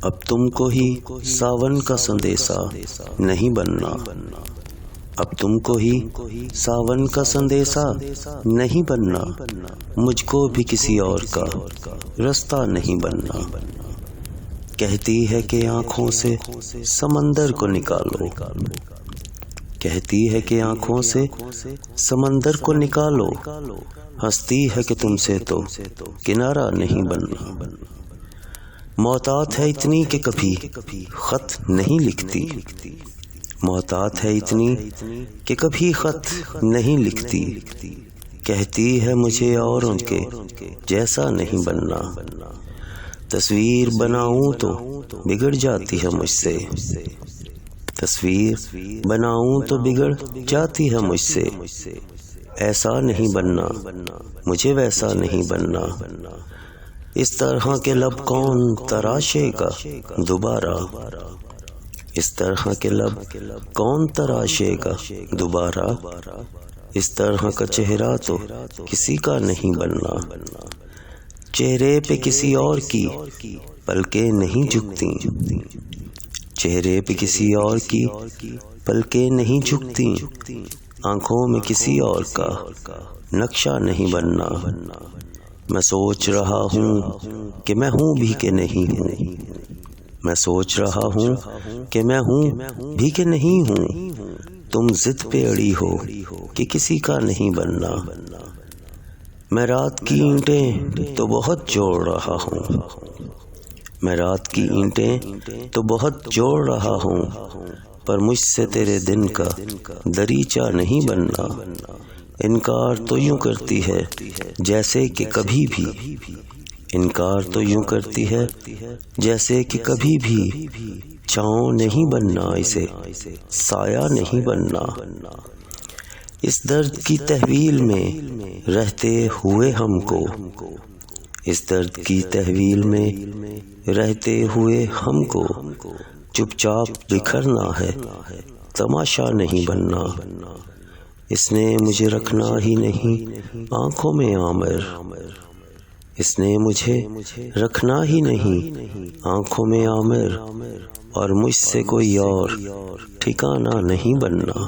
اب تم کو ہی ساون کا سندیسا نہیں بننا، اب تم کو ہی ساون کا سندیسا نہیں بننا، مجھ کو بھی کسی اور کا رستہ نہیں بننا۔ کہتی ہے کہ آنکھوں سے سمندر کو نکالو، کہتی ہے کہ آنکھوں سے سمندر کو نکالو، ہنستی ہے کہ تم سے تو کنارہ نہیں بننا۔ محتاط ہے اتنی کہ کبھی خط نہیں لکھتی، محتاط ہے اتنی کہ کبھی خط نہیں لکھتی، کہتی ہے مجھے اوروں کے جیسا نہیں بننا۔ تصویر بناؤں تو بگڑ جاتی ہے مجھ سے، تصویر بناؤں تو بگڑ جاتی ہے مجھ سے، ایسا نہیں بننا مجھے ویسا نہیں بننا۔ اس طرح کے لب کون تراشے گا دوبارہ، اس طرح کے لب کون تراشے گا دوبارہ، اس طرح کا چہرہ تو کسی کا نہیں بننا۔ چہرے پہ کسی اور کی پلکیں نہیں جھکتی، چہرے پہ کسی اور کی پلکیں نہیں جھکتی، آنکھوں میں کسی اور کا نقشہ نہیں بننا۔ میں سوچ رہا ہوں کہ میں ہوں بھی کہ نہیں ہوں، میں سوچ رہا ہوں کہ میں ہوں بھی کہ نہیں ہوں، تم ضد پہ اڑی ہو کہ کسی کا نہیں بننا۔ میں رات کی اینٹیں تو بہت جوڑ رہا ہوں، میں رات کی اینٹیں تو بہت جوڑ رہا ہوں، پر مجھ سے تیرے دن کا دریچہ نہیں بننا۔ انکار تو یوں کرتی ہے جیسے کہ کبھی بھی، انکار تو یوں کرتی ہے جیسے کہ کبھی بھی، چھاؤں نہیں بننا اسے سایہ نہیں بننا۔ اس درد کی تحویل میں رہتے ہوئے ہم کو، اس درد کی تحویل میں رہتے ہوئے ہم کو، چپ چاپ بکھرنا ہے تماشا نہیں بننا۔ اس نے مجھے رکھنا ہی نہیں آنکھوں میں آمر، اس نے مجھے رکھنا ہی نہیں آنکھوں میں آمر، اور مجھ سے کوئی اور ٹھکانہ نہیں بننا۔